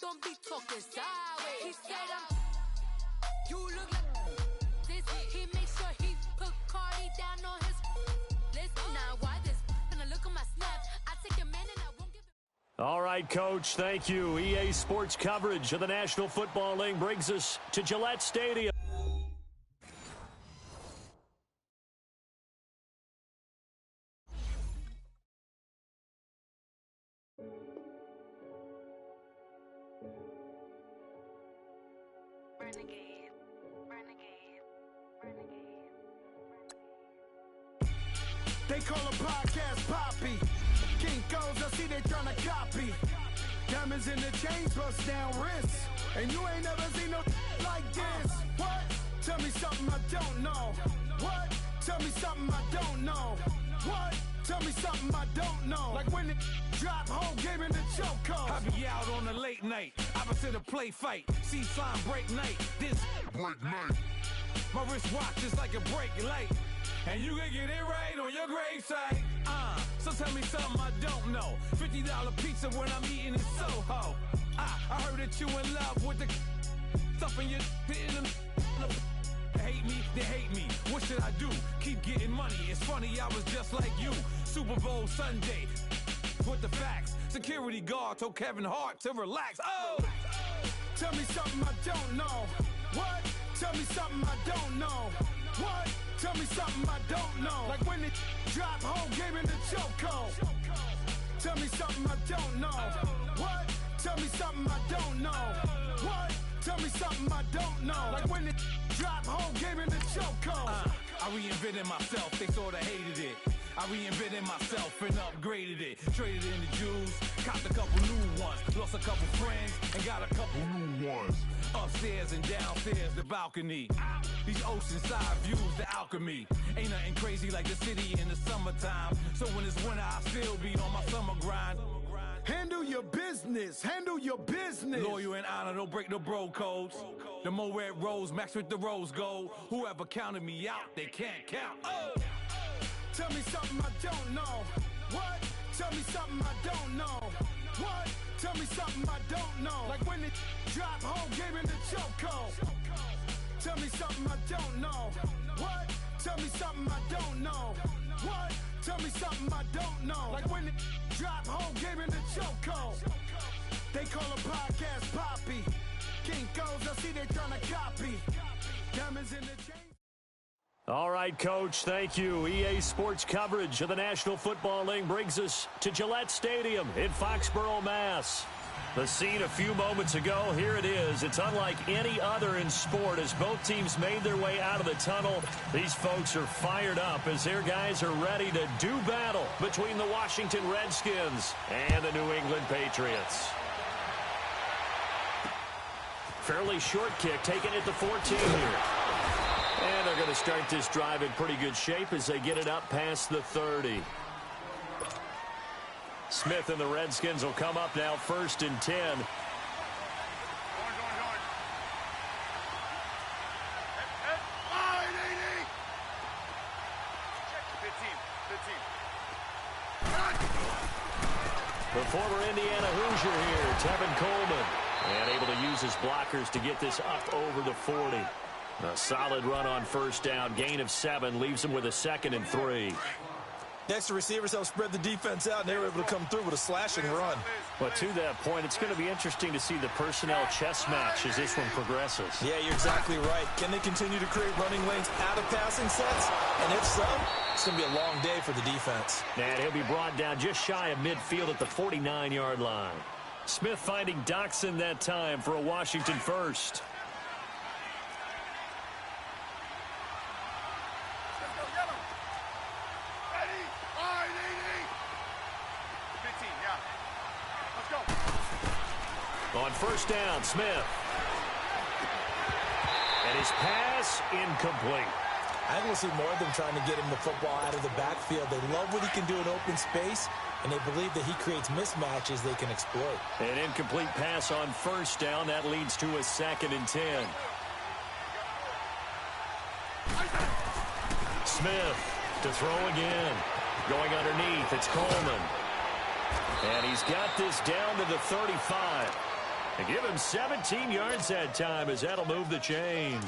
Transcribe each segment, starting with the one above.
don't be talking sideways. He said you look like this. He makes sure he put Cardi down on his list. Now why this? Gonna look at my snap. I take a man and I won't give it. All right, Coach, thank you. EA Sports coverage of the National Football League brings us to Gillette Stadium. They call a podcast Poppy. King goes, I see they tryna copy. Diamonds in the chains, bust down wrists. And you ain't never seen no like this. What? Tell me something I don't know. What? Tell me something I don't know. What? Tell me something I don't know. Like when it drop, whole game in the chokehold. I be out on a late night, opposite a play fight. See sign break night, this break night. My wristwatch is like a break light. And you can get it right on your gravesite. So tell me something I don't know. $50 pizza when I'm eating in Soho. I heard that you in love with the stuff in your in them. Hate me, they hate me. What should I do? Keep getting money. It's funny, I was just like you. Super Bowl Sunday. With the facts. Security guard told Kevin Hart to relax. Oh! Tell me something I don't know. What? Tell me something I don't know. What? Tell me something I don't know. Like when it drop, whole game in the chokehold. Tell me something I don't know. What? Tell me something I don't know. What? Tell me something I don't know. Like when it drop, whole game in the chokehold. I reinvented myself, they sorta hated it. I reinvented myself and upgraded it. Traded in the Jews, copped a couple new ones. Lost a couple friends and got a couple new ones. Upstairs and downstairs, the balcony. These oceanside views, the alchemy. Ain't nothing crazy like the city in the summertime. So when it's winter, I still be on my summer grind. Handle your business, handle your business. Loyal and honor, don't break the bro codes. The more red rose, match with the rose gold. Whoever counted me out, they can't count. Oh! Tell me something I don't know. What? Tell me something I don't know. What? Tell me something I don't know. Like when it drop, whole game in the chokehold. Tell me something I don't know. What? Tell me something I don't know. What? Tell me something I don't know. Like when it drop, whole game in the chokehold. They call a podcast Poppy. King goes, I see they tryna copy. Diamonds in the chain. All right, Coach, thank you. EA Sports coverage of the National Football League brings us to Gillette Stadium in Foxborough, Mass. The scene a few moments ago, here it is. It's unlike any other in sport as both teams made their way out of the tunnel. These folks are fired up as their guys are ready to do battle between the Washington Redskins and the New England Patriots. Fairly short kick taken at the 14 here. And they're going to start this drive in pretty good shape as they get it up past the 30. Smith and the Redskins will come up now 1st and 10. The former Indiana Hoosier here, Tevin Coleman. And able to use his blockers to get this up over the 40. A solid run on 1st down. Gain of 7 leaves him with a 2nd and 3. Next, the receivers help spread the defense out, and they were able to come through with a slashing run. But to that point, it's going to be interesting to see the personnel chess match as this one progresses. Yeah, you're exactly right. Can they continue to create running lanes out of passing sets? And if so, it's going to be a long day for the defense. And he'll be brought down just shy of midfield at the 49-yard line. Smith finding Doxson that time for a Washington first. On 1st down, Smith. And his pass incomplete. I think we'll see more of them trying to get him the football out of the backfield. They love what he can do in open space, and they believe that he creates mismatches they can exploit. An incomplete pass on 1st down. That leads to a 2nd and 10. Smith to throw again. Going underneath, it's Coleman. And he's got this down to the 35. They give him 17 yards that time as that'll move the chains.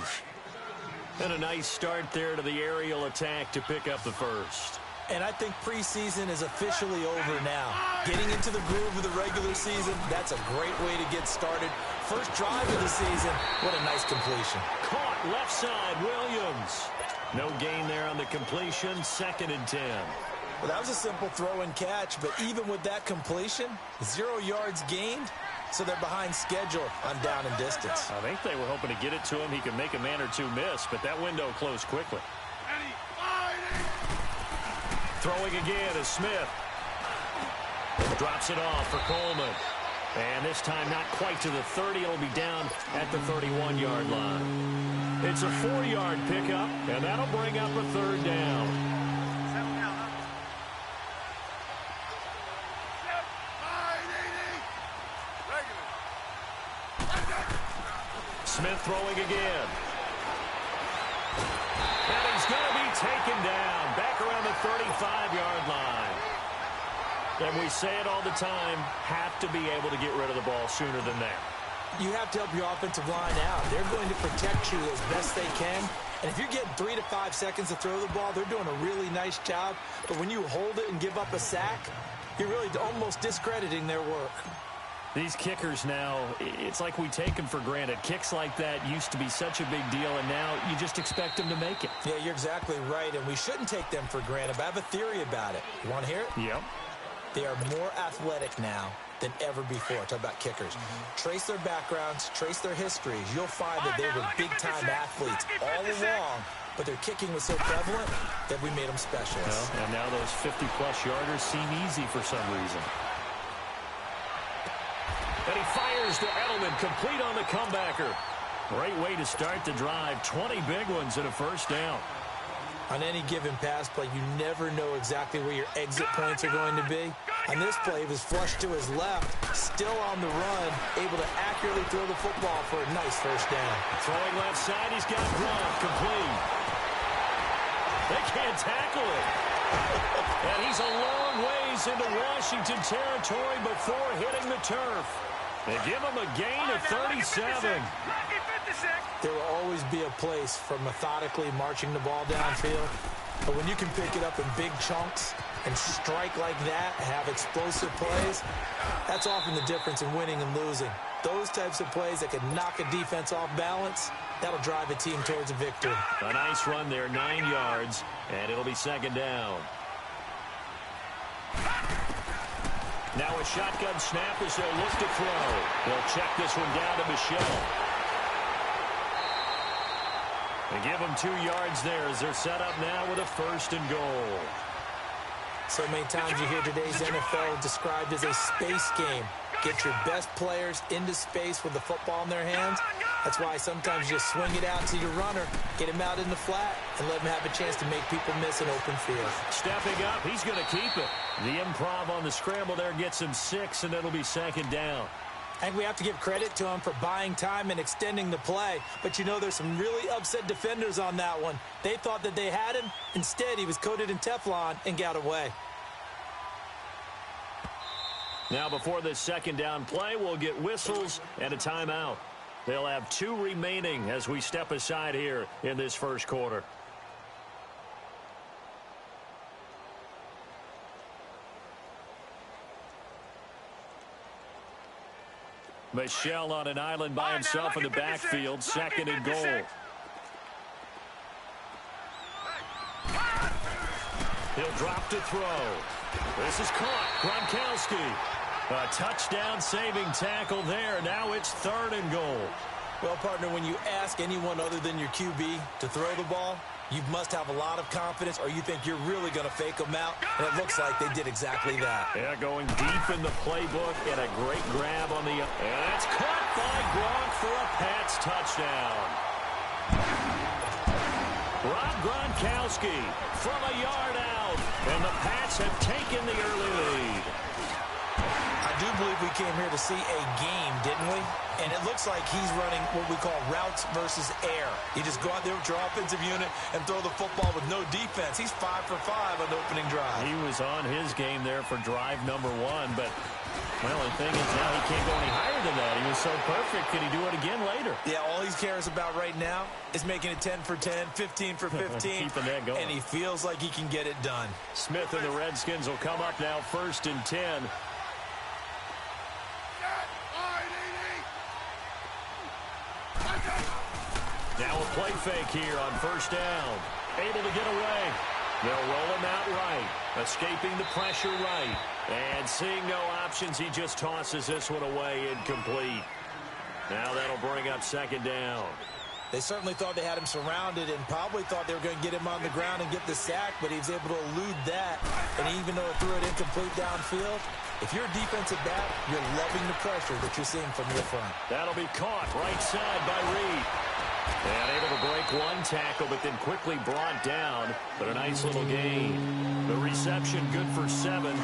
And a nice start there to the aerial attack to pick up the first. And I think preseason is officially over now. Getting into the groove of the regular season, that's a great way to get started. First drive of the season, what a nice completion. Caught left side, Williams. No gain there on the completion, 2nd and 10. Well, that was a simple throw and catch, but even with that completion, 0 yards gained, so they're behind schedule on down and distance. I think they were hoping to get it to him. He could make a man or two miss, but that window closed quickly. Throwing again is Smith. Drops it off for Coleman. And this time not quite to the 30. It'll be down at the 31-yard line. It's a 4-yard pickup, and that'll bring up a 3rd down. Smith throwing again. And he's going to be taken down back around the 35-yard line. And we say it all the time, have to be able to get rid of the ball sooner than that. You have to help your offensive line out. They're going to protect you as best they can. And if you're getting 3 to 5 seconds to throw the ball, they're doing a really nice job. But when you hold it and give up a sack, you're really almost discrediting their work. These kickers now, it's like we take them for granted. Kicks like that used to be such a big deal, and now you just expect them to make it. Yeah, you're exactly right, and we shouldn't take them for granted. But I have a theory about it. You want to hear it? Yep. They are more athletic now than ever before. Talk about kickers. Trace their backgrounds, trace their histories. You'll find that they were big-time athletes all along, but their kicking was so prevalent that we made them specialists. Well, and now those 50-plus yarders seem easy for some reason. And he fires to Edelman, complete on the comebacker. Great way to start the drive. 20 big ones and a 1st down. On any given pass play, you never know exactly where your exit points are going to be. On this play, he was flushed to his left, still on the run, able to accurately throw the football for a nice 1st down. Throwing left side, he's got Gronk, complete. They can't tackle it. And he's a long ways into Washington territory before hitting the turf. They give him a gain of 37. There will always be a place for methodically marching the ball downfield. But when you can pick it up in big chunks and strike like that, have explosive plays, that's often the difference in winning and losing. Those types of plays that can knock a defense off balance, that'll drive a team towards a victory. A nice run there, 9 yards, and it'll be 2nd down. Now a shotgun snap as they'll look to throw. They'll check this one down to Michel. They give him 2 yards there as they're set up now with a 1st and goal. So many times you hear today's NFL described as a space game. Get your best players into space with the football in their hands. That's why sometimes you just swing it out to your runner, get him out in the flat, and let him have a chance to make people miss an open field. Stepping up, he's going to keep it. The improv on the scramble there gets him 6, and it'll be 2nd down. I think we have to give credit to him for buying time and extending the play. But, you know, there's some really upset defenders on that one. They thought that they had him. Instead, he was coated in Teflon and got away. Now, before this 2nd down play, we'll get whistles and a timeout. They'll have 2 remaining as we step aside here in this 1st quarter. Michel on an island by himself in the backfield, 2nd and goal. He'll drop to throw. This is caught. Gronkowski. A touchdown-saving tackle there. Now it's 3rd and goal. Well, partner, when you ask anyone other than your QB to throw the ball, you must have a lot of confidence, or you think you're really going to fake them out, and it looks like they did exactly that. Yeah, going deep in the playbook, and a great grab on the... And that's caught by Gronk for a Pats touchdown. Rob Gronkowski from a yard out, and the Pats have taken the early lead. I do believe we came here to see a game, didn't we? And it looks like he's running what we call routes versus air. You just go out there with your offensive unit and throw the football with no defense. He's 5 for 5 on the opening drive. He was on his game there for drive number 1, but Well, the thing is now he can't go any higher than that. He was so perfect. Can he do it again later? Yeah, all he cares about right now is making it 10 for 10, 15 for 15. Keeping that going. And he feels like he can get it done. Smith and the Redskins will come up now 1st and 10. Now a play fake here on 1st down. Able to get away. They'll roll him out right. Escaping the pressure right. And seeing no options, he just tosses this one away incomplete. Now that'll bring up 2nd down. They certainly thought they had him surrounded and probably thought they were going to get him on the ground and get the sack, but he was able to elude that. And even though it threw it incomplete downfield, if you're a defensive back, you're loving the pressure that you're seeing from your front. That'll be caught right side by Reed. And able to break one tackle, but then quickly brought down. But a nice little gain. The reception good for 7.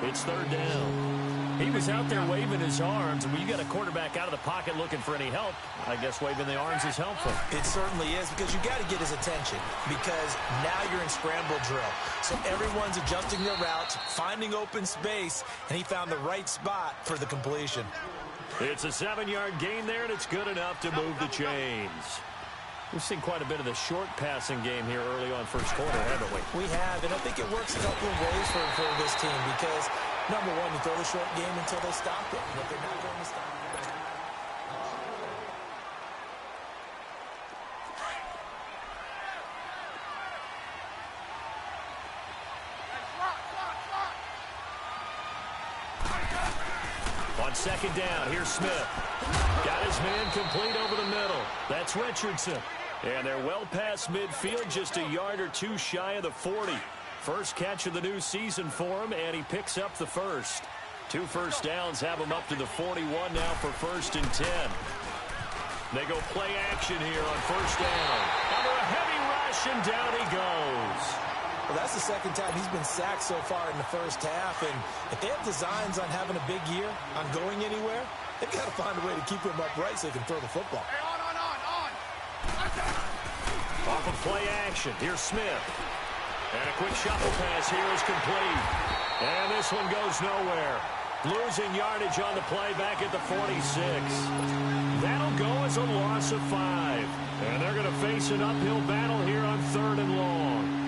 It's 3rd down. He was out there waving his arms, and when you got a quarterback out of the pocket looking for any help, I guess waving the arms is helpful. It certainly is, because you got to get his attention, because now you're in scramble drill. So everyone's adjusting their routes, finding open space, and he found the right spot for the completion. It's a 7-yard gain there, and it's good enough to move the chains. We've seen quite a bit of the short passing game here early on 1st quarter, haven't we? We have, and I think it works a couple of ways for this team, because number one, you throw the short game until they stop it. And if they're not going to stop it. On 2nd down, here's Smith. Got his man complete over the middle. That's Richardson. And they're well past midfield, just a yard or two shy of the 40. First catch of the new season for him, and he picks up the first. 2 first downs have him up to the 41 now for 1st and 10. They go play action here on 1st down. Under a heavy rush, and down he goes. Well, that's the 2nd time he's been sacked so far in the 1st half, and if they have designs on having a big year, on going anywhere, they've got to find a way to keep him upright so they can throw the football. Hey, on. Off of play action, here's Smith. And a quick shuffle pass here is complete. And this one goes nowhere. Losing yardage on the play back at the 46. That'll go as a loss of 5. And they're going to face an uphill battle here on 3rd and long.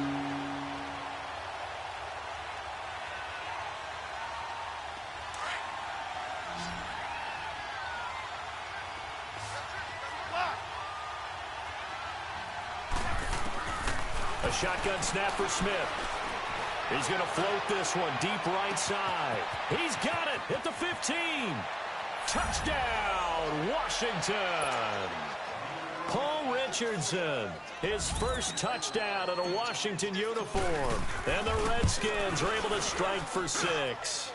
A shotgun snap for Smith. He's going to float this one deep right side. He's got it at the 15. Touchdown, Washington. Paul Richardson, his first touchdown in a Washington uniform. And the Redskins are able to strike for 6.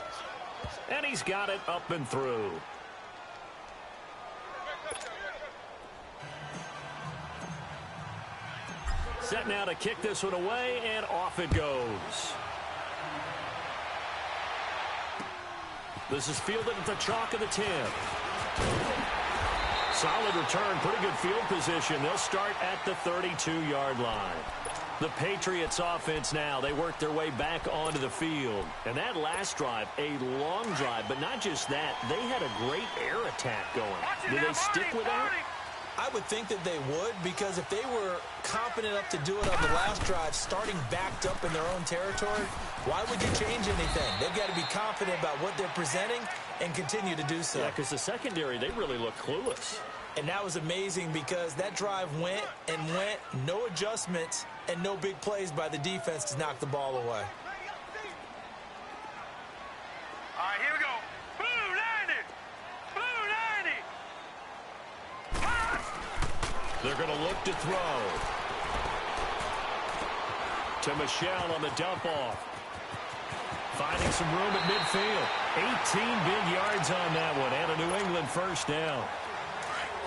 And he's got it up and through. Set now to kick this one away, and off it goes. This is fielded at the chalk of the 10. Solid return, pretty good field position. They'll start at the 32-yard line. The Patriots offense now, they work their way back onto the field. And that last drive, a long drive, but not just that, they had a great air attack going. Did they stick with that? I would think that they would, because if they were confident enough to do it on the last drive, starting backed up in their own territory, why would you change anything? They've got to be confident about what they're presenting and continue to do so. Yeah, because the secondary, they really look clueless. And that was amazing because that drive went and went, no adjustments, and no big plays by the defense to knock the ball away. All right, here we go. Blue 90. Blue 90. They're going to look to throw. To Michelle on the dump-off. Finding some room at midfield. 18 big yards on that one, and a New England first down.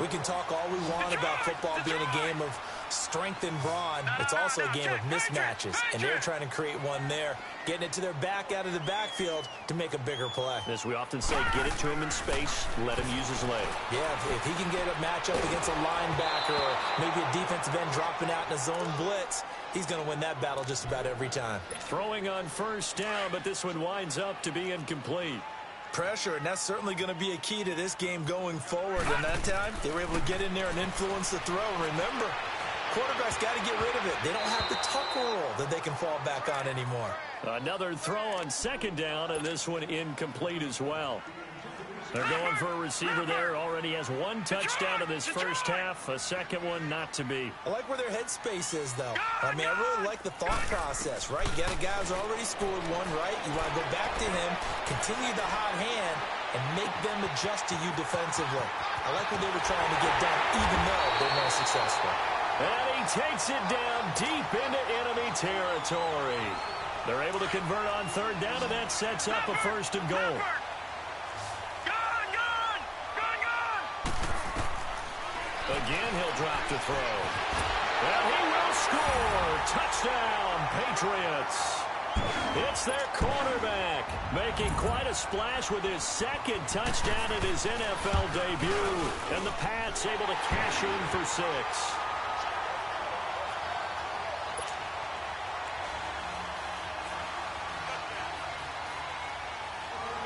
We can talk all we want about football being a game of strength and brawn. It's also a game of mismatches, and they're trying to create one there, getting it to their back out of the backfield to make a bigger play. As we often say, get it to him in space, let him use his leg. Yeah, if he can get a matchup against a linebacker or maybe a defensive end dropping out in a zone blitz, he's going to win that battle just about every time. Throwing on first down, but this one winds up to be incomplete. pressure, and that's certainly going to be a key to this game going forward. And that time, they were able to get in there and influence the throw. Remember, quarterback's got to get rid of it. They don't have the tucker roll that they can fall back on anymore. Another throw on second down, and this one incomplete as well. They're going for a receiver there. Already has one touchdown in this first half. A second one not to be. I like where their headspace is, though. I mean, I really like the thought process, right? You got a guy who's already scored one, right? You want to go back to him, continue the hot hand, and make them adjust to you defensively. I like what they were trying to get done, even though they weren't successful. And he takes it down deep into enemy territory. They're able to convert on third down, and that sets up a first and goal. Again, he'll drop to throw. And he will score. Touchdown, Patriots. It's their cornerback, making quite a splash with his second touchdown in his NFL debut. And the Pats able to cash in for 6.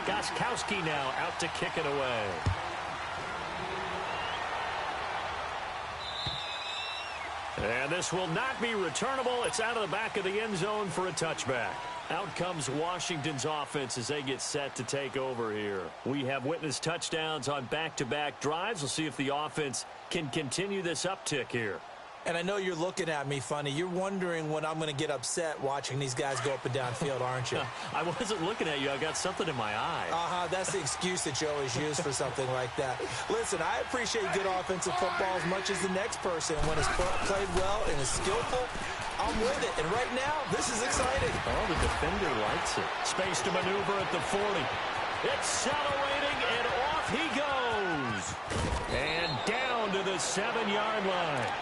Gostkowski now out to kick it away. And this will not be returnable. It's out of the back of the end zone for a touchback. Out comes Washington's offense as they get set to take over here. We have witnessed touchdowns on back-to-back drives. We'll see if the offense can continue this uptick here. And I know you're looking at me funny. You're wondering when I'm going to get upset watching these guys go up and down field, aren't you? I wasn't looking at you. I got something in my eye. That's the excuse that you always use for something like that. Listen, I appreciate good offensive football as much as the next person. When it's played well and is skillful, I'm with it. And right now, this is exciting. Oh, the defender likes it. Space to maneuver at the 40. Accelerating, and off he goes. And down to the 7-yard line.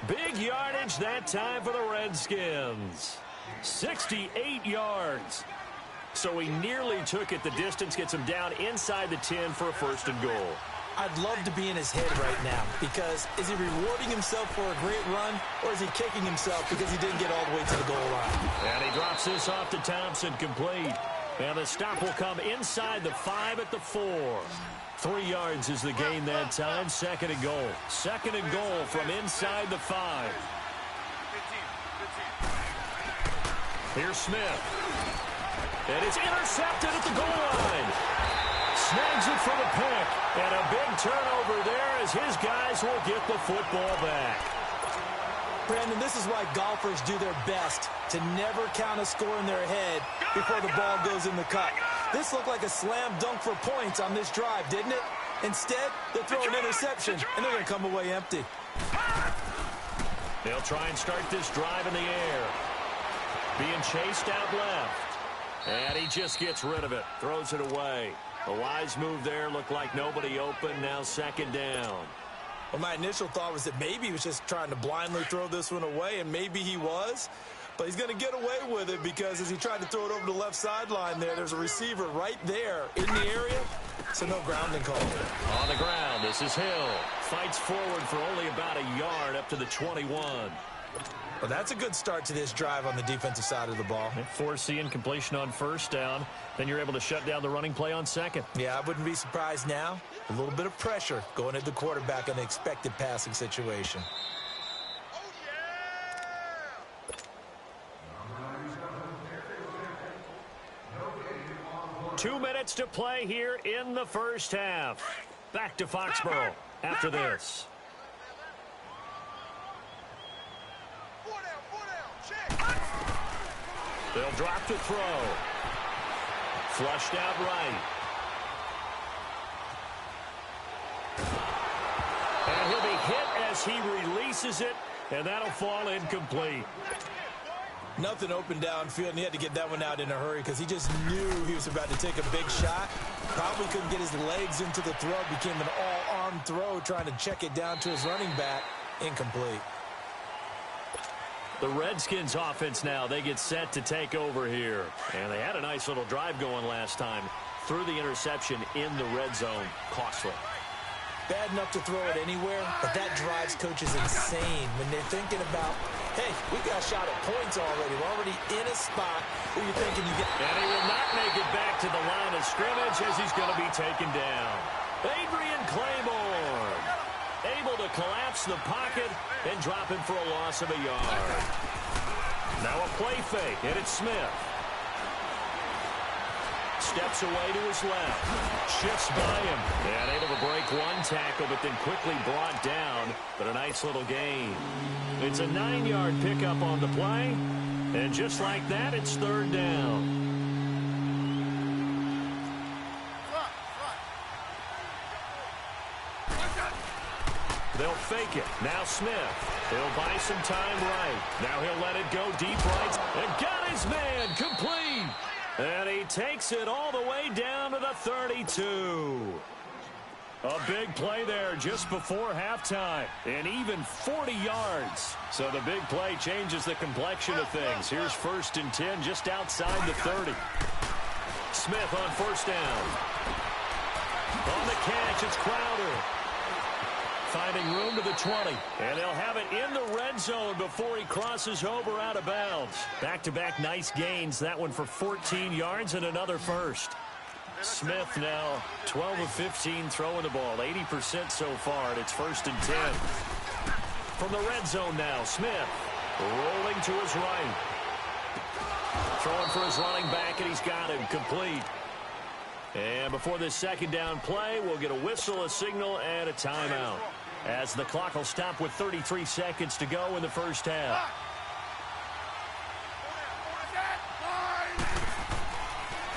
Big yardage that time for the Redskins. 68 yards. So he nearly took it the distance, gets him down inside the 10 for a first and goal. I'd love to be in his head right now because is he rewarding himself for a great run or is he kicking himself because he didn't get all the way to the goal line? And he drops this off to Thompson, complete. And the stop will come inside the 5 at the 4. 3 yards is the gain that time. Second and goal. Second and goal from inside the 5. Here's Smith. And it's intercepted at the goal line. Snags it for the pick. And a big turnover there as his guys will get the football back. Brandon, this is why golfers do their best to never count a score in their head before the ball goes in the cup. This looked like a slam dunk for points on this drive, didn't it? Instead, they throw an interception, and they're going to come away empty. They'll try and start this drive in the air. Being chased out left. And he just gets rid of it. Throws it away. A wise move there. Looked like nobody open. Now second down. Well, my initial thought was that maybe he was just trying to blindly throw this one away, and maybe he was. But he's going to get away with it because as he tried to throw it over the left sideline there's a receiver right there in the area. So no grounding call. On the ground, this is Hill. Fights forward for only about a yard up to the 21. Well, that's a good start to this drive on the defensive side of the ball. Foreseeing completion on first down. Then you're able to shut down the running play on second. Yeah, I wouldn't be surprised now. A little bit of pressure going at the quarterback in the expected passing situation. 2 minutes to play here in the first half. Back to Foxborough after this. They'll drop to throw. Flushed out right. And he'll be hit as he releases it, and that'll fall incomplete. Nothing open downfield, and he had to get that one out in a hurry because he just knew he was about to take a big shot. Probably couldn't get his legs into the throw. Became an all-arm throw, trying to check it down to his running back. Incomplete. The Redskins offense now, they get set to take over here. And they had a nice little drive going last time. Threw the interception in the red zone. Costly. Bad enough to throw it anywhere, but that drives coaches insane when they're thinking about, hey, we got a shot at points already. We're already in a spot where you're thinking you get... And he will not make it back to the line of scrimmage as he's going to be taken down. Adrian Claiborne able to collapse the pocket and drop him for a loss of a yard. Now a play fake, and it's Smith. Steps away to his left. Shifts by him. And able to break one tackle, but then quickly brought down. But a nice little gain. It's a 9-yard pickup on the play. And just like that, it's third down. They'll fake it. Now Smith. He'll buy some time right. Now he'll let it go deep right. And got his man complete. And he takes it all the way down to the 32. A big play there just before halftime. And even 40 yards. So the big play changes the complexion of things. Here's 1st and 10 just outside the 30. Smith on first down. On the catch, it's Crowder. Finding room to the 20. And they'll have it in the red zone before he crosses over out of bounds. Back-to-back nice gains. That one for 14 yards and another first. Smith now 12 of 15 throwing the ball. 80% so far, and it's 1st and 10. From the red zone now, Smith rolling to his right. Throwing for his running back, and he's got him complete. And before this second down play, we'll get a whistle, a signal, and a timeout, as the clock will stop with 33 seconds to go in the first half.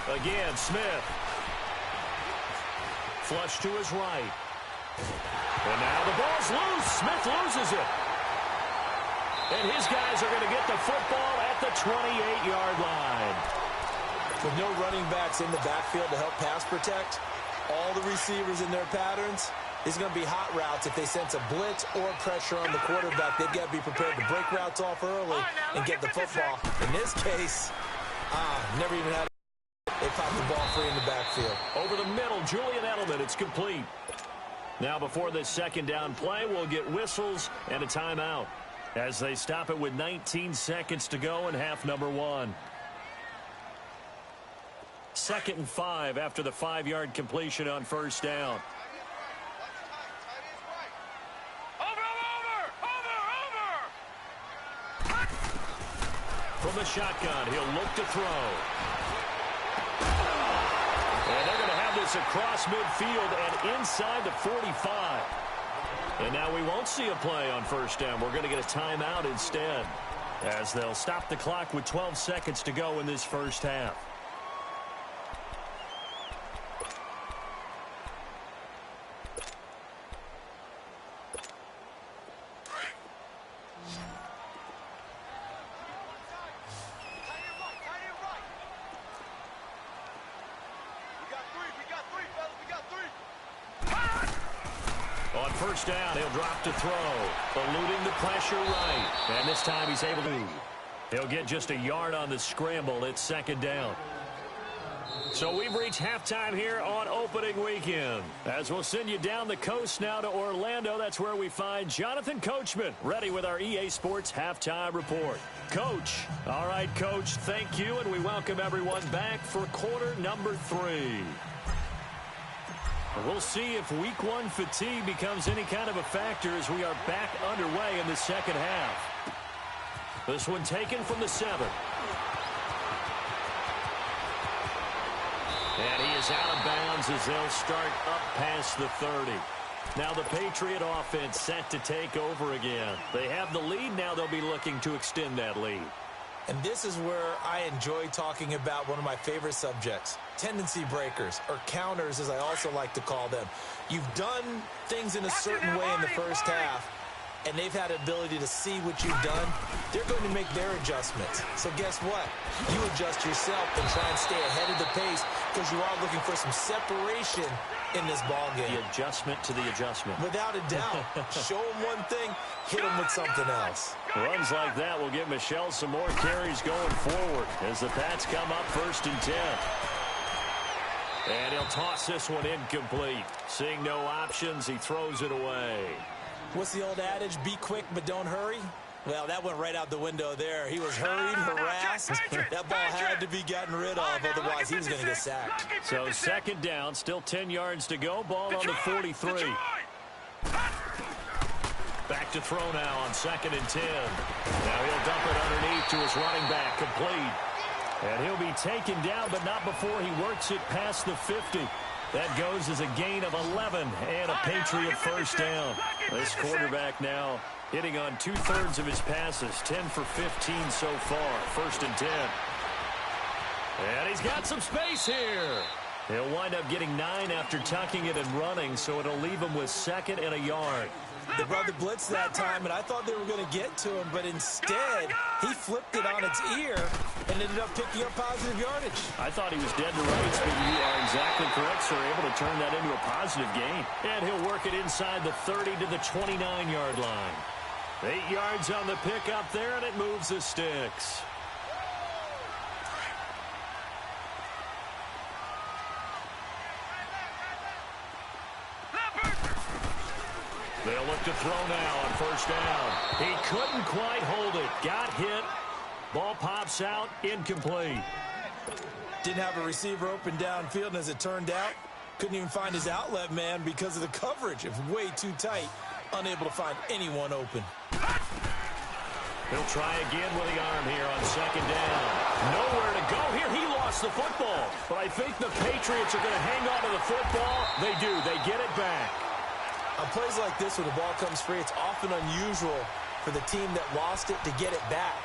Again, Smith. Flush to his right. And now the ball's loose. Smith loses it. And his guys are going to get the football at the 28-yard line. With no running backs in the backfield to help pass protect, all the receivers in their patterns, it's going to be hot routes if they sense a blitz or pressure on the quarterback. They've got to be prepared to break routes off early and get the football. In this case, never even had it. They popped the ball free in the backfield. Over the middle, Julian Edelman, it's complete. Now before this second down play, we'll get whistles and a timeout as they stop it with 19 seconds to go in half number 1. 2nd and 5 after the 5-yard completion on first down. From the shotgun, he'll look to throw. And they're going to have this across midfield and inside the 45. And now we won't see a play on first down. We're going to get a timeout instead, as they'll stop the clock with 12 seconds to go in this first half. On first down, he'll drop to throw, eluding the pressure right. And this time he's able to. He'll get just a yard on the scramble. It's second down. So we've reached halftime here on opening weekend, as we'll send you down the coast now to Orlando. That's where we find Jonathan Coachman, ready with our EA Sports halftime report. Coach. All right, Coach, thank you, and we welcome everyone back for quarter number 3. We'll see if week 1 fatigue becomes any kind of a factor as we are back underway in the second half. This one taken from the 7. And he is out of bounds as they'll start up past the 30. Now the Patriot offense set to take over again. They have the lead. Now they'll be looking to extend that lead. And this is where I enjoy talking about one of my favorite subjects, tendency breakers, or counters as I also like to call them. You've done things in a certain way in the first half, and they've had the ability to see what you've done. They're going to make their adjustments. So guess what? You adjust yourself and try and stay ahead of the pace because you are looking for some separation in this ball game. The adjustment to the adjustment. Without a doubt. Show them one thing, hit them with something else. Runs like that will give Michelle some more carries going forward as the Pats come up 1st and 10. And he'll toss this one incomplete. Seeing no options, he throws it away. What's the old adage? Be quick, but don't hurry. Well, that went right out the window there. He was hurried, harassed. That ball had to be gotten rid of, otherwise he was going to get sacked. So second down, still 10 yards to go. Ball on the 43. Back to throw now on 2nd and 10. Now he'll dump it underneath to his running back, complete. And he'll be taken down, but not before he works it past the 50. That goes as a gain of 11 and a Patriot first down. This quarterback now hitting on 2/3 of his passes, 10 for 15 so far, 1st and 10. And he's got some space here. He'll wind up getting 9 after tucking it and running, so it'll leave him with 2nd and a yard. They brought the blitz that time, and I thought they were going to get to him, but instead, he flipped it on its ear and ended up picking up positive yardage. I thought he was dead to rights, but you are exactly correct, sir. Able to turn that into a positive gain. And he'll work it inside the 30 to the 29-yard line. 8 yards on the pickup there, and it moves the sticks. They'll look to throw now on 1st down. He couldn't quite hold it. Got hit. Ball pops out. Incomplete. Didn't have a receiver open downfield, and as it turned out, couldn't even find his outlet man because of the coverage. It was way too tight. Unable to find anyone open. He'll try again with the arm here on 2nd down. Nowhere to go here. He lost the football. But I think the Patriots are going to hang on to the football. They do. They get it back. On plays like this, when the ball comes free, it's often unusual for the team that lost it to get it back.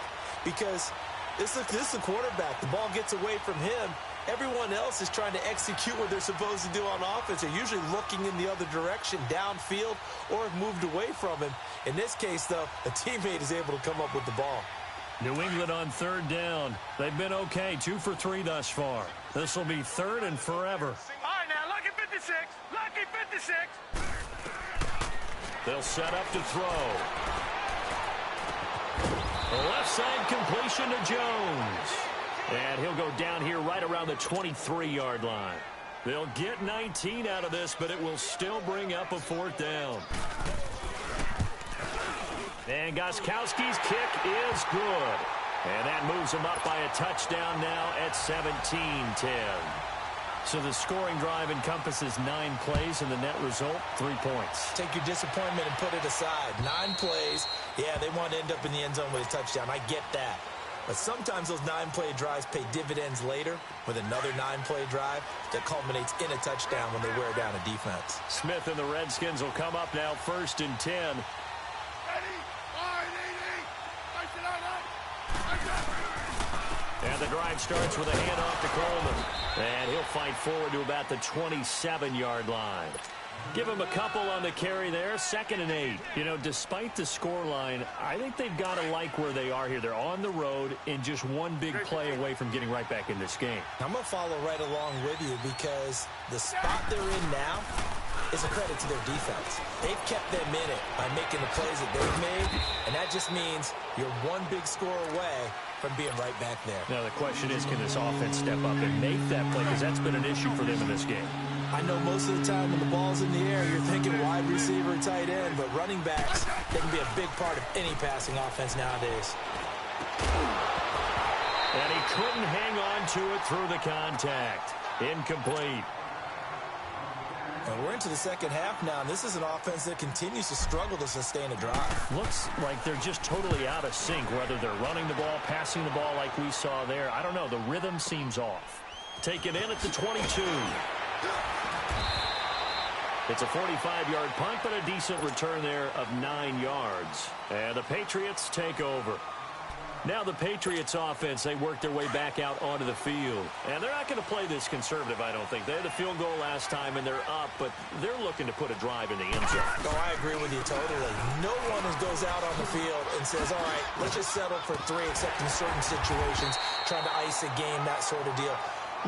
Because this is the quarterback. The ball gets away from him. Everyone else is trying to execute what they're supposed to do on offense. They're usually looking in the other direction, downfield, or have moved away from him. In this case, though, a teammate is able to come up with the ball. New England on 3rd down. They've been okay, 2 for 3 thus far. This will be 3rd and forever. All right, now, lucky 56. Lucky 56. They'll set up to throw. Left side completion to Jones. And he'll go down here right around the 23-yard line. They'll get 19 out of this, but it will still bring up a 4th down. And Gostkowski's kick is good. And that moves him up by a touchdown now at 17-10. So the scoring drive encompasses 9 plays, and the net result, 3 points. Take your disappointment and put it aside. 9 plays. Yeah, they want to end up in the end zone with a touchdown. I get that. But sometimes those 9-play drives pay dividends later with another 9-play drive that culminates in a touchdown when they wear down a defense. Smith and the Redskins will come up now 1st and 10. And the drive starts with a handoff to Coleman. And he'll fight forward to about the 27-yard line. Give him a couple on the carry there. 2nd and 8. You know, despite the scoreline, I think they've got to like where they are here. They're on the road and just one big play away from getting right back in this game. I'm going to follow right along with you because the spot they're in now is a credit to their defense. They've kept them in it by making the plays that they've made, and that just means you're one big score away from being right back there. Now, the question is, can this offense step up and make that play? Because that's been an issue for them in this game. I know most of the time when the ball's in the air, you're thinking wide receiver, tight end, but running backs, they can be a big part of any passing offense nowadays. And he couldn't hang on to it through the contact. Incomplete. And we're into the second half now, and this is an offense that continues to struggle to sustain a drive. Looks like they're just totally out of sync, whether they're running the ball, passing the ball like we saw there. I don't know. The rhythm seems off. Taken in at the 22. It's a 45-yard punt, but a decent return there of 9 yards. And the Patriots take over. Now the Patriots offense, they work their way back out onto the field. And they're not going to play this conservative, I don't think. They had a field goal last time, and they're up, but they're looking to put a drive in the end zone. Oh, I agree with you totally. No one goes out on the field and says, all right, let's just settle for 3, except in certain situations, trying to ice a game, that sort of deal.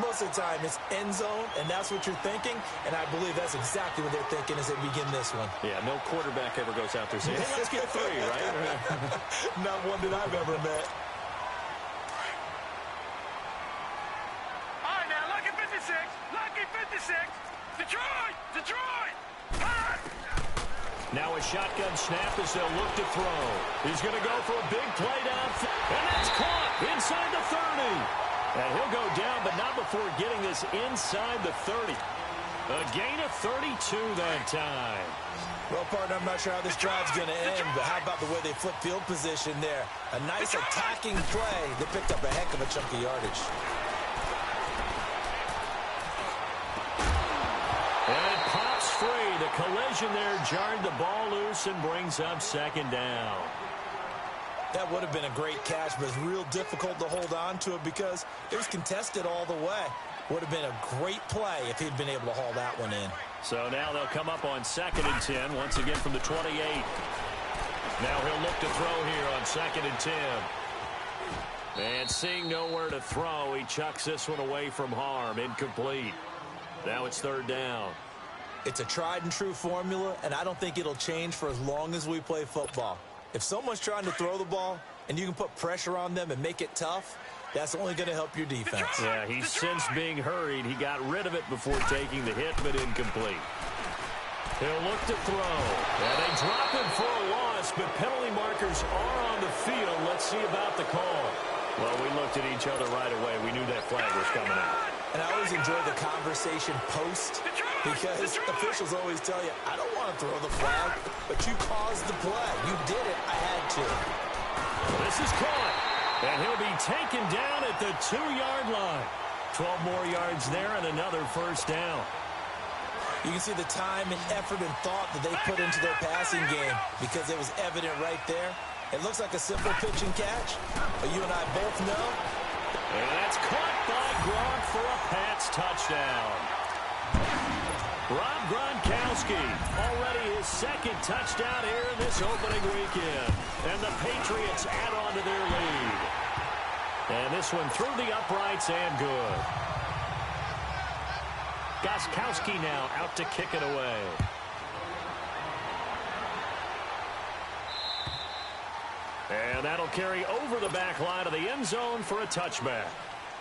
Most of the time, it's end zone, and that's what you're thinking, and I believe that's exactly what they're thinking as they begin this one. Yeah, no quarterback ever goes out there saying, hey, let's get 3, right? Not one that I've ever met. All right, now, lucky 56. Lucky 56. Detroit! Detroit! Now a shotgun snap as they'll look to throw. He's going to go for a big play downfield. And that's caught inside the 30. And he'll go down, but not before getting this inside the 30. A gain of 32 that time. Well, partner, I'm not sure how this drive's going to end, but how about the way they flip field position there? A nice attacking play. They picked up a heck of a chunk of yardage. And it pops free. The collision there jarred the ball loose and brings up second down. That would have been a great catch, but it's real difficult to hold on to it because it was contested all the way. Would have been a great play if he'd been able to haul that one in. So now they'll come up on 2nd and 10, once again from the 28. Now he'll look to throw here on 2nd and 10. And seeing nowhere to throw, he chucks this one away from harm. Incomplete. Now it's 3rd down. It's a tried and true formula, and I don't think it'll change for as long as we play football. If someone's trying to throw the ball and you can put pressure on them and make it tough, that's only going to help your defense. Yeah, he's since being hurried. He got rid of it before taking the hit, but incomplete. He'll look to throw. And they drop him for a loss, but penalty markers are on the field. Let's see about the call. Well, we looked at each other right away. We knew that flag was coming out. And I always enjoy the conversation post because officials always tell you, I don't want to throw the flag, but you caused the play. You did it. I had to. This is caught. And he'll be taken down at the 2-yard line. 12 more yards there and another 1st down. You can see the time and effort and thought that they put into their passing game because it was evident right there. It looks like a simple pitch and catch, but you and I both know. And that's caught by Gronk for a Pats touchdown. Rob Gronkowski, already his 2nd touchdown here in this opening weekend. And the Patriots add on to their lead. And this one through the uprights and good. Gronkowski now out to kick it away. And that'll carry over the back line of the end zone for a touchback.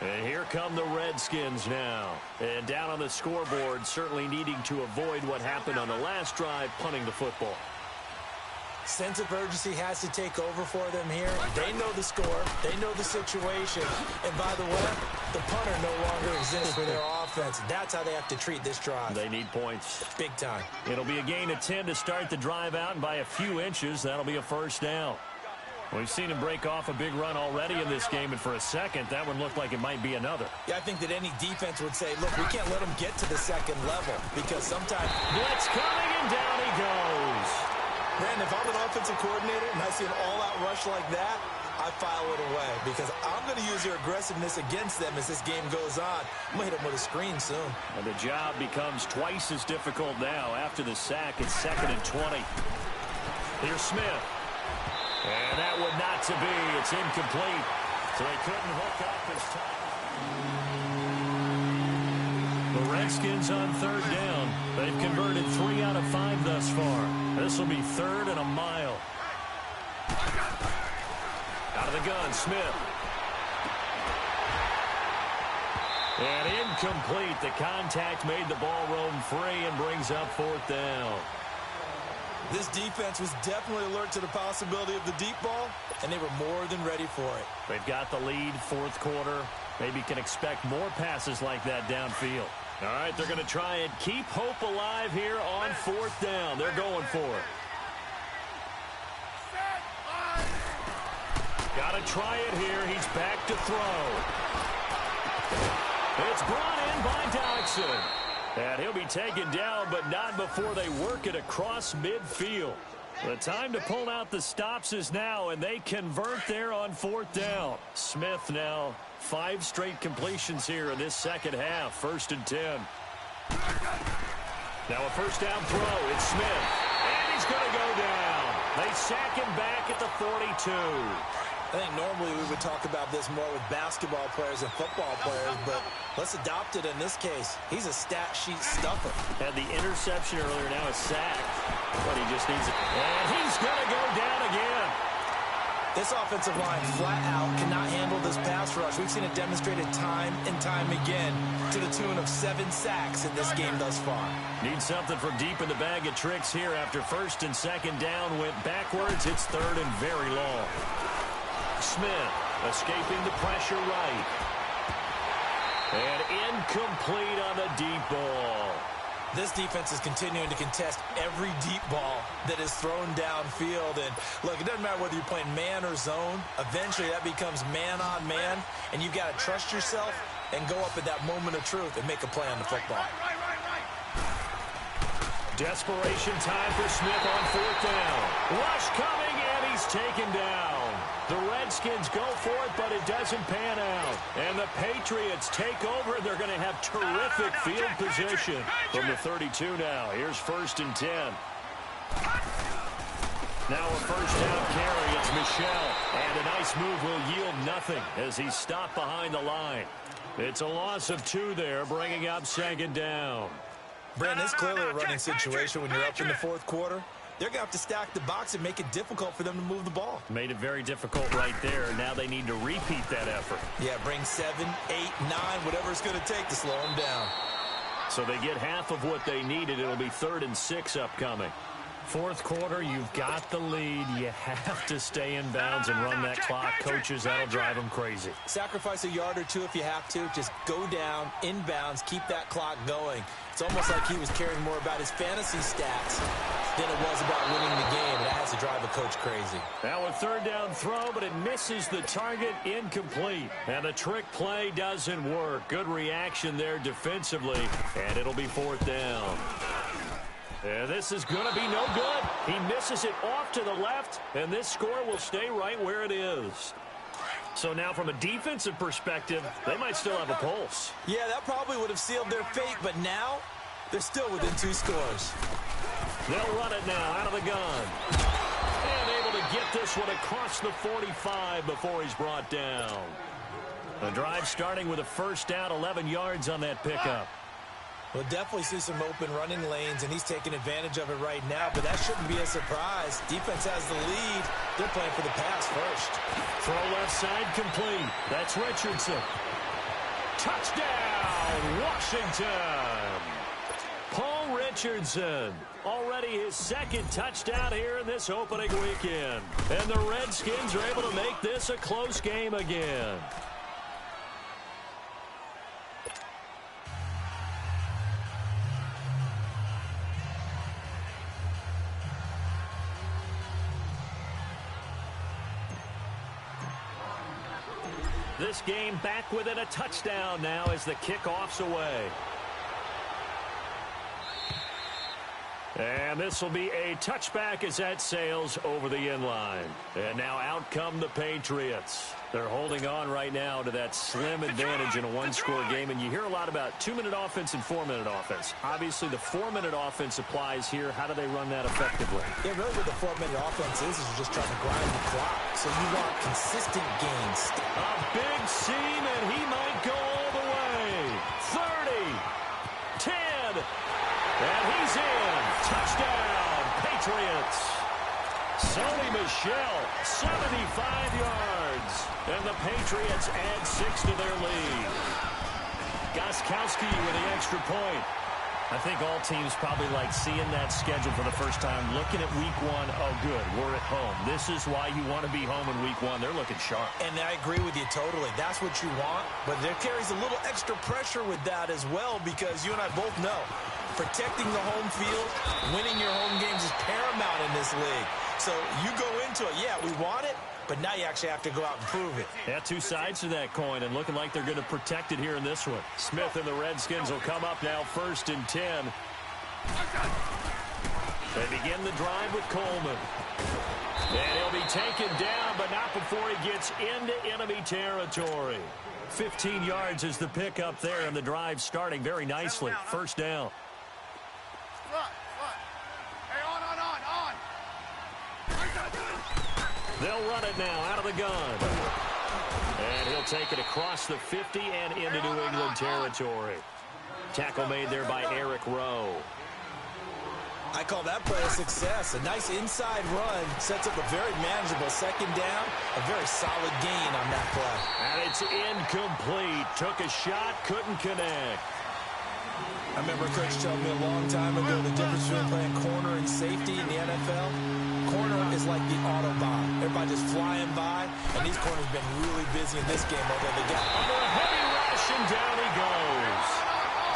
And here come the Redskins now. And down on the scoreboard, certainly needing to avoid what happened on the last drive, punting the football. Sense of urgency has to take over for them here. They know the score. They know the situation. And by the way, the punter no longer exists for their offense. That's how they have to treat this drive. They need points. Big time. It'll be a gain of 10 to start the drive out, and by a few inches, that'll be a 1st down. We've seen him break off a big run already in this game, and for a second, that one looked like it might be another. Yeah, I think that any defense would say, look, we can't let them get to the 2nd level because sometimes... Blitz coming, and down he goes. Man, if I'm an offensive coordinator and I see an all-out rush like that, I file it away because I'm going to use your aggressiveness against them as this game goes on. I'm going to hit them with a screen soon. And the job becomes twice as difficult now. After the sack, it's 2nd and 20. Here's Smith. And that would not to be. It's incomplete. So they couldn't hook up this time. The Redskins on 3rd down. They've converted 3 out of 5 thus far. This will be 3rd and a mile. Out of the gun, Smith. And incomplete. The contact made the ball roam free and brings up 4th down. This defense was definitely alert to the possibility of the deep ball, and they were more than ready for it. They've got the lead, 4th quarter. Maybe can expect more passes like that downfield. All right, they're going to try and keep hope alive here on 4th down. They're going for it. Got to try it here. He's back to throw. It's brought in by Dodson. And he'll be taken down, but not before they work it across midfield. The time to pull out the stops is now, and they convert there on 4th down. Smith now 5 straight completions here in this 2nd half. 1st and 10. Now a 1st down throw. It's Smith. And he's going to go down. They sack him back at the 42. I think normally we would talk about this more with basketball players and football players, but let's adopt it in this case. He's a stat sheet stuffer. Had the interception earlier, now a sack. But he just needs it. And he's going to go down again. This offensive line flat out cannot handle this pass rush. We've seen it demonstrated time and time again to the tune of 7 sacks in this game thus far. Need something from deep in the bag of tricks here after first and second down went backwards. It's third and very long. Smith escaping the pressure right. And incomplete on the deep ball. This defense is continuing to contest every deep ball that is thrown downfield. And, look, it doesn't matter whether you're playing man or zone. Eventually, that becomes man on man, and you've got to trust yourself and go up at that moment of truth and make a play on the football. Desperation time for Smith on fourth down. Rush coming, and he's taken down. The Redskins go for it, but it doesn't pan out. And the Patriots take over. They're going to have terrific field position from the 32 now. Here's first and 10. Now a first down carry. It's Michel. And a nice move will yield nothing as he's stopped behind the line. It's a loss of 2 there, bringing up second down. Brandon, it's clearly a running situation when you're up in the fourth quarter. They're going to have to stack the box and make it difficult for them to move the ball. Made it very difficult right there. Now they need to repeat that effort. Yeah, bring 7, 8, 9, whatever it's going to take to slow them down. So they get half of what they needed. It'll be 3rd and 6 upcoming. Fourth quarter, you've got the lead. You have to stay in bounds and run that clock. Coaches, that'll drive them crazy. Sacrifice a yard or 2 if you have to. Just go down, in bounds, keep that clock going. It's almost like he was caring more about his fantasy stats than it was about winning the game. That has to drive a coach crazy. Now a 3rd down throw, but it misses the target, incomplete. And the trick play doesn't work. Good reaction there defensively, and it'll be 4th down. And this is going to be no good. He misses it off to the left, and this score will stay right where it is. So now from a defensive perspective, they might still have a pulse. Yeah, that probably would have sealed their fate, but now they're still within 2 scores. They'll run it now out of the gun. And able to get this one across the 45 before he's brought down. The drive starting with a first down, 11 yards on that pickup. We'll definitely see some open running lanes, and he's taking advantage of it right now, but that shouldn't be a surprise. Defense has the lead. They're playing for the pass first. Throw left side complete. That's Richardson. Touchdown, Washington. Paul Richardson. Already his 2nd touchdown here in this opening weekend. And the Redskins are able to make this a close game again. This game back within a touchdown now as the kickoff's away. And this will be a touchback as that sails over the inline. And now out come the Patriots. They're holding on right now to that slim advantage in a 1-score game. And you hear a lot about 2-minute offense and 4-minute offense. Obviously, the 4-minute offense applies here. How do they run that effectively? Yeah, really what the 4-minute offense is you're just trying to grind the clock. So you want consistent gains. A big seam, and he might go all the way. 30, 10, and he's in. Touchdown, Patriots. Sony Michel, 75 yards. And the Patriots add 6 to their lead. Gostkowski with the extra point. I think all teams probably like seeing that schedule for the first time, looking at week 1. Oh, good, we're at home. This is why you want to be home in week 1. They're looking sharp. And I agree with you totally. That's what you want, but there carries a little extra pressure with that as well because you and I both know protecting the home field, winning your home games is paramount in this league. So you go into it, yeah, we want it, but now you actually have to go out and prove it. Yeah, 2 sides to that coin, and looking like they're going to protect it here in this one. Smith and the Redskins will come up now 1st and 10. They begin the drive with Coleman. And he'll be taken down, but not before he gets into enemy territory. 15 yards is the pickup there, and the drive starting very nicely. First down. They'll run it now out of the gun. And he'll take it across the 50 and into New England territory. Tackle made there by Eric Rowe. I call that play a success. A nice inside run sets up a very manageable second down. A very solid gain on that play. And it's incomplete. Took a shot, couldn't connect. I remember Coach telling me a long time ago the difference between playing corner and safety in the NFL. Corner is like the Autobahn. Everybody just flying by, and these corners have been really busy in this game, although they got under a heavy rush, and down he goes.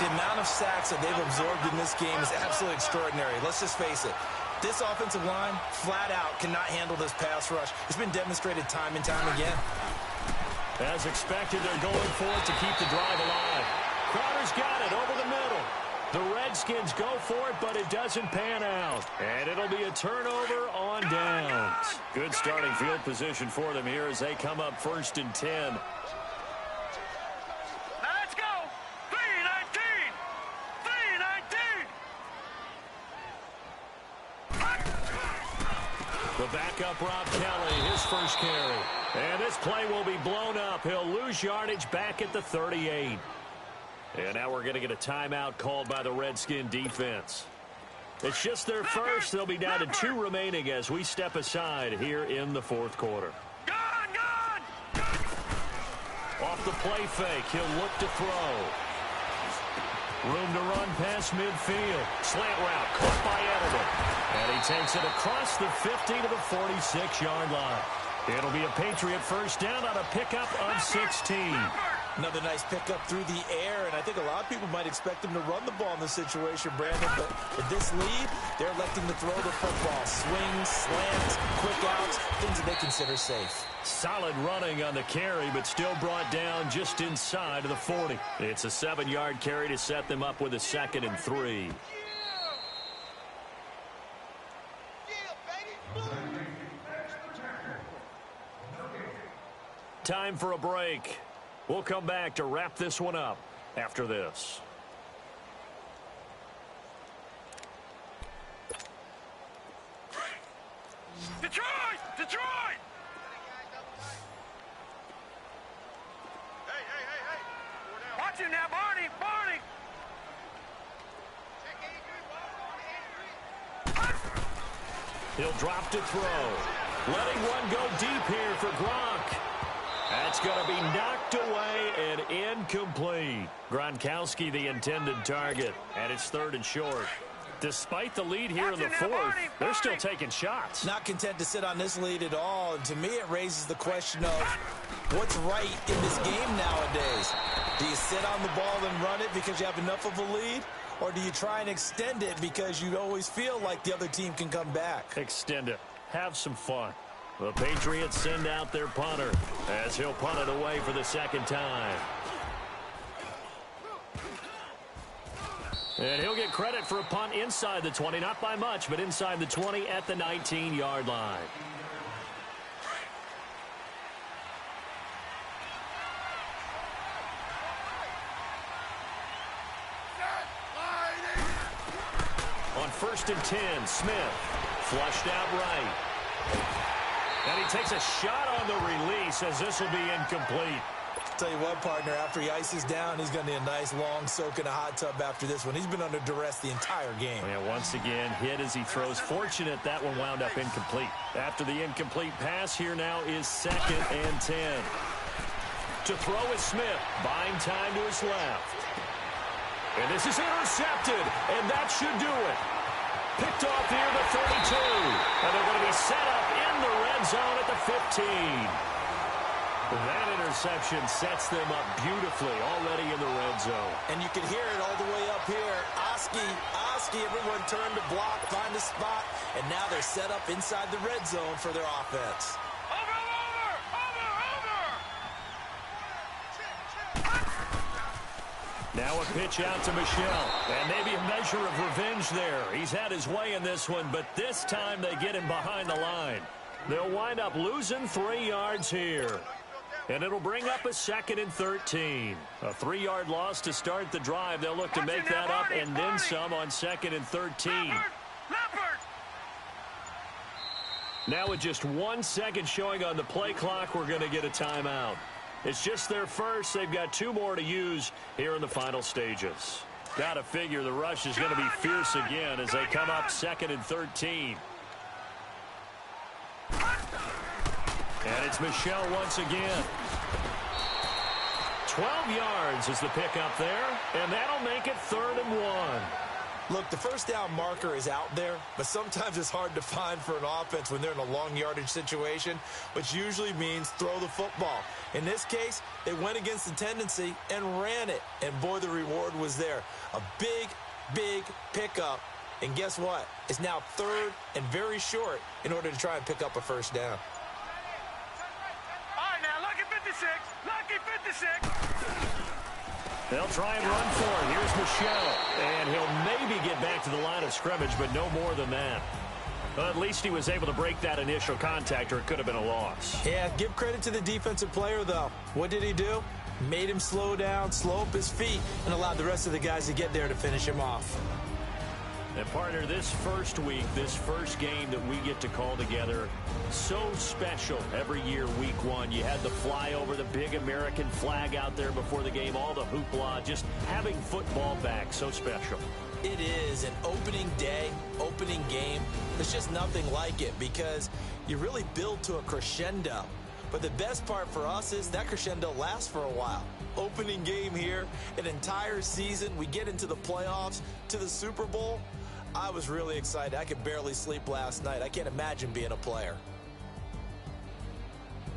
The amount of sacks that they've absorbed in this game is absolutely extraordinary. Let's just face it. This offensive line, flat out, cannot handle this pass rush. It's been demonstrated time and time again. As expected, they're going for it to keep the drive alive. Crowder's got it over the middle. The Redskins go for it, but it doesn't pan out. And it'll be a turnover on downs. Good starting field position for them here as they come up 1st and 10. Let's go! 3-19! 3-19! The backup Rob Kelly, his first carry. And this play will be blown up. He'll lose yardage back at the 38. And now we're going to get a timeout called by the Redskin defense. It's just their first. They'll be down to 2 remaining as we step aside here in the 4th quarter. Gone! Off the play fake, he'll look to throw. Room to run past midfield. Slant route caught by Edelman. And he takes it across the 50 to the 46-yard line. It'll be a Patriot first down on a pickup of 16. Another nice pickup through the air, and I think a lot of people might expect them to run the ball in this situation, Brandon, but with this lead, they're electing to throw the football. Swings, slants, quick outs, things that they consider safe. Solid running on the carry, but still brought down just inside of the 40. It's a 7-yard carry to set them up with a 2nd and 3. Time for a break. We'll come back to wrap this one up after this. Detroit! Detroit! Hey! Watch him now, Barney! Barney! He'll drop to throw. Letting one go deep here for Gronk. That's going to be knocked away and incomplete. Gronkowski, the intended target, and it's 3rd and short. Despite the lead here in the 4th, they're still taking shots. Not content to sit on this lead at all, and to me it raises the question of what's right in this game nowadays. Do you sit on the ball and run it because you have enough of a lead, or do you try and extend it because you always feel like the other team can come back? Extend it. Have some fun. The Patriots send out their punter as he'll punt it away for the 2nd time. And he'll get credit for a punt inside the 20, not by much, but inside the 20 at the 19-yard line. On 1st and 10, Smith flushed out right. And he takes a shot on the release as this will be incomplete. Tell you what, partner, after he ices down, he's going to need a nice long soak in a hot tub after this one. He's been under duress the entire game. Yeah, once again, hit as he throws. Fortunate that one wound up incomplete. After the incomplete pass, here now is 2nd and 10. To throw is Smith, buying time to his left. And this is intercepted, and that should do it. Picked off near the 32. And they're going to be set up in the red zone at the 15. That interception sets them up beautifully already in the red zone. And you can hear it all the way up here. Oski, everyone turned to block, find a spot, and now they're set up inside the red zone for their offense. Now a pitch out to Michelle, and maybe a measure of revenge there. He's had his way in this one, but this time they get him behind the line. They'll wind up losing 3 yards here. And it'll bring up a 2nd and 13. A 3-yard loss to start the drive. They'll look to make that up and then some on 2nd and 13. Now with just 1 second showing on the play clock, we're going to get a timeout. It's just their first. They've got 2 more to use here in the final stages. Got to figure the rush is going to be fierce again as they come up 2nd and 13. And it's Michel once again. 12 yards is the pickup there, and that'll make it 3rd and 1. Look, the first down marker is out there, but sometimes it's hard to find for an offense when they're in a long yardage situation, which usually means throw the football. In this case, they went against the tendency and ran it, and boy, the reward was there. A big, big pickup, and guess what? It's now 3rd and very short in order to try and pick up a first down. All right, now, lucky 56. Lucky 56. They'll try and run for it. Here's Michel. And he'll maybe get back to the line of scrimmage, but no more than that. Well, at least he was able to break that initial contact, or it could have been a loss. Yeah, give credit to the defensive player, though. What did he do? Made him slow down, slow up his feet, and allowed the rest of the guys to get there to finish him off. And, partner, this first week, this first game that we get to call together, so special every year, week 1. You had the flyover, the big American flag out there before the game, all the hoopla, just having football back, so special. It is an opening day, opening game. There's just nothing like it because you really build to a crescendo. But the best part for us is that crescendo lasts for a while. Opening game here, an entire season, we get into the playoffs, to the Super Bowl. I was really excited. I could barely sleep last night. I can't imagine being a player.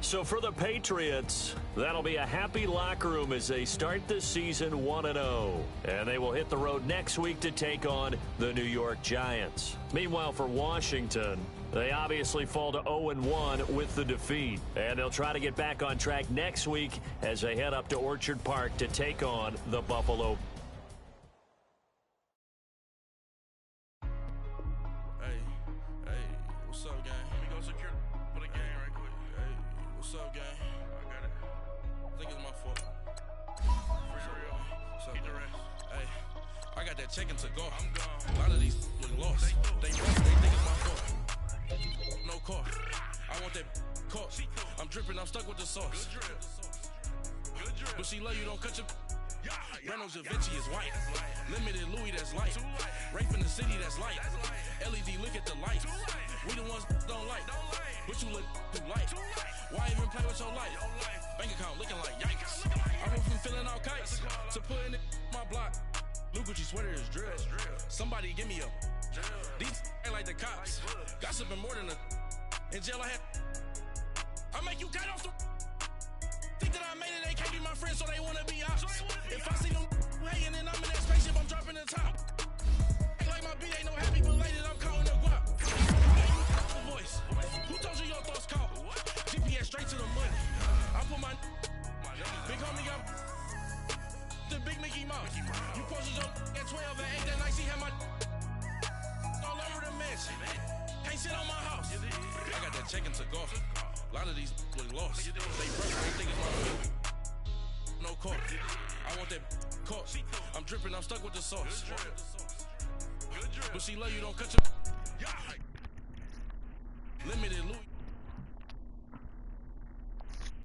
So for the Patriots, that'll be a happy locker room as they start this season 1-0. And they will hit the road next week to take on the New York Giants. Meanwhile, for Washington, they obviously fall to 0-1 with the defeat. And they'll try to get back on track next week as they head up to Orchard Park to take on the Buffalo. What's up, gang? Let me go secure for the game right quick. Hey, what's up, gang? I got it. I think it's my fault. For real. What's up, man? Hey, I got that chicken to go. I'm gone. A lot of these look lost. They think it's my fault. No car. I want that caught. I'm dripping, I'm stuck with the sauce. Good drip. Good drip. But she love you, don't cut your... Reynolds Da Vinci is white. Limited Louis, that's light. Rape in the city, that's light. LED, look at the light. We the ones don't like. But you look too light. Why even play with your life? Bank account looking like yikes. I went from filling out kites to putting it in my block. Blue Gucci sweater is drill. Somebody give me a. These ain't like the cops. Gossiping more than a. In jail I had. I make you cut off the. Think that I made it, they can't be my friends, so they wanna be ops. If I see them hating and I'm in that spaceship, I'm dropping the top. Ain't like my beat ain't no happy belated, I'm counting the guap. Voice. Who told you your thoughts count? GPS straight to the money. I put my big homie got the big Mickey Mouse. You posted your at 12 and 8 that night, she had my all over the mansion. Can't sit on my house. I got that chicken to go. A lot of these look lost. They broke, they think it's my fault. No car. I want that caught. I'm dripping, I'm stuck with the sauce. But she love you, don't cut your... Limited Louis.